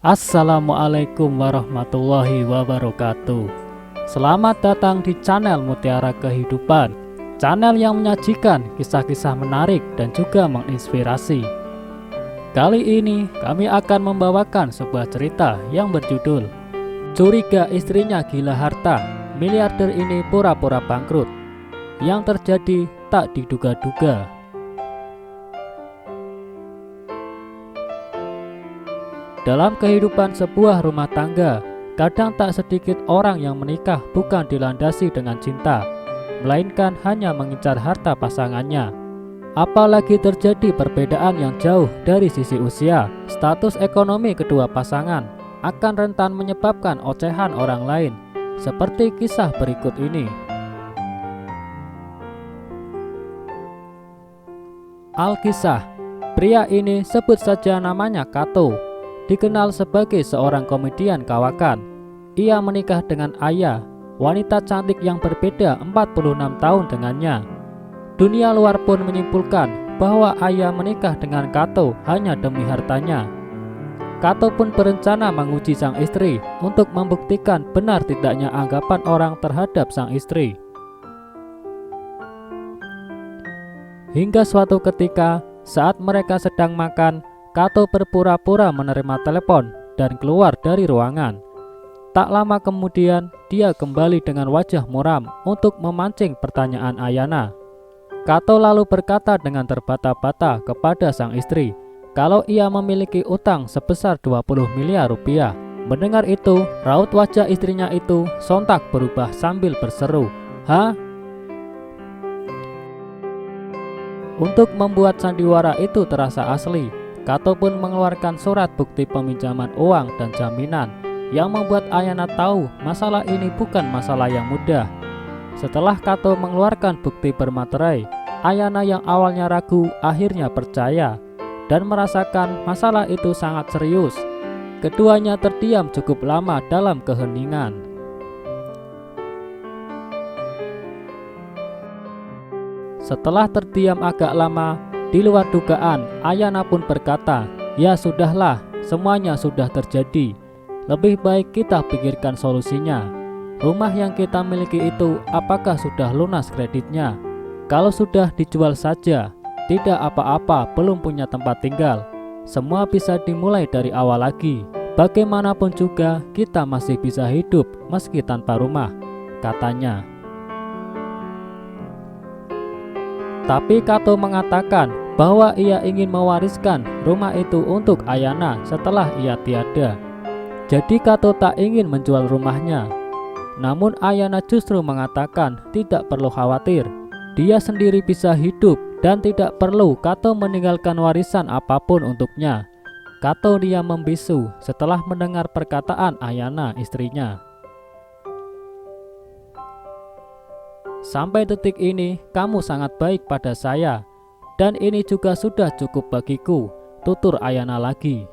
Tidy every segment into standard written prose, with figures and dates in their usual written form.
Assalamualaikum warahmatullahi wabarakatuh. Selamat datang di channel Mutiara Kehidupan, channel yang menyajikan kisah-kisah menarik dan juga menginspirasi. Kali ini kami akan membawakan sebuah cerita yang berjudul Curiga Istrinya Gila Harta, Miliarder Ini Pura-Pura Bangkrut. Yang terjadi tak diduga-duga. Dalam kehidupan sebuah rumah tangga, kadang tak sedikit orang yang menikah bukan dilandasi dengan cinta, melainkan hanya mengincar harta pasangannya. Apalagi terjadi perbedaan yang jauh dari sisi usia, status ekonomi kedua pasangan akan rentan menyebabkan ocehan orang lain, seperti kisah berikut ini. Alkisah, pria ini sebut saja namanya Kato. Dikenal sebagai seorang komedian kawakan. Ia menikah dengan Aya, wanita cantik yang berbeda 46 tahun dengannya. Dunia luar pun menyimpulkan bahwa Aya menikah dengan Kato hanya demi hartanya. Kato pun berencana menguji sang istri untuk membuktikan benar tidaknya anggapan orang terhadap sang istri. Hingga suatu ketika, saat mereka sedang makan, Kato berpura-pura menerima telepon dan keluar dari ruangan. Tak lama kemudian, dia kembali dengan wajah muram untuk memancing pertanyaan Ayana. Kato lalu berkata dengan terbata-bata kepada sang istri kalau ia memiliki utang sebesar 20 miliar rupiah. Mendengar itu, raut wajah istrinya itu sontak berubah sambil berseru, "Hah?" Untuk membuat sandiwara itu terasa asli, Kato pun mengeluarkan surat bukti peminjaman uang dan jaminan yang membuat Ayana tahu masalah ini bukan masalah yang mudah. Setelah Kato mengeluarkan bukti bermaterai, Ayana yang awalnya ragu akhirnya percaya dan merasakan masalah itu sangat serius. Keduanya terdiam cukup lama dalam keheningan. Setelah terdiam agak lama, di luar dugaan, Ayana pun berkata, "Ya sudahlah, semuanya sudah terjadi. Lebih baik kita pikirkan solusinya. Rumah yang kita miliki itu apakah sudah lunas kreditnya? Kalau sudah, dijual saja. Tidak apa-apa, belum punya tempat tinggal. Semua bisa dimulai dari awal lagi. Bagaimanapun juga kita masih bisa hidup meski tanpa rumah," katanya. Tapi Kato mengatakan bahwa ia ingin mewariskan rumah itu untuk Ayana setelah ia tiada. Jadi Kato tak ingin menjual rumahnya. Namun Ayana justru mengatakan tidak perlu khawatir, dia sendiri bisa hidup dan tidak perlu Kato meninggalkan warisan apapun untuknya. Kato diam membisu setelah mendengar perkataan Ayana istrinya. "Sampai detik ini kamu sangat baik pada saya, dan ini juga sudah cukup bagiku," tutur Ayana lagi.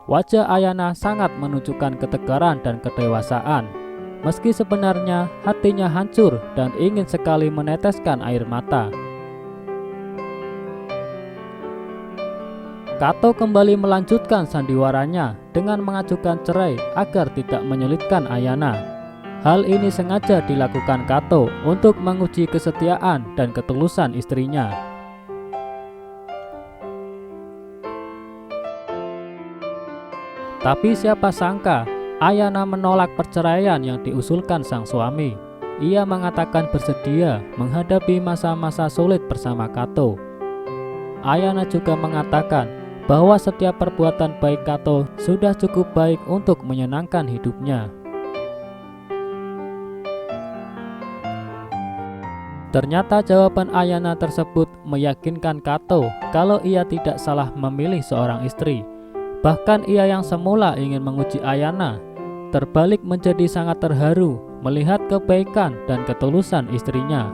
Wajah Ayana sangat menunjukkan ketegaran dan kedewasaan, meski sebenarnya hatinya hancur dan ingin sekali meneteskan air mata. Kato kembali melanjutkan sandiwaranya dengan mengajukan cerai agar tidak menyulitkan Ayana. Hal ini sengaja dilakukan Kato untuk menguji kesetiaan dan ketulusan istrinya. Tapi siapa sangka Ayana menolak perceraian yang diusulkan sang suami. Ia mengatakan bersedia menghadapi masa-masa sulit bersama Kato. Ayana juga mengatakan bahwa setiap perbuatan baik Kato sudah cukup baik untuk menyenangkan hidupnya. Ternyata jawaban Ayana tersebut meyakinkan Kato kalau ia tidak salah memilih seorang istri. Bahkan ia yang semula ingin menguji Ayana, terbalik menjadi sangat terharu melihat kebaikan dan ketulusan istrinya.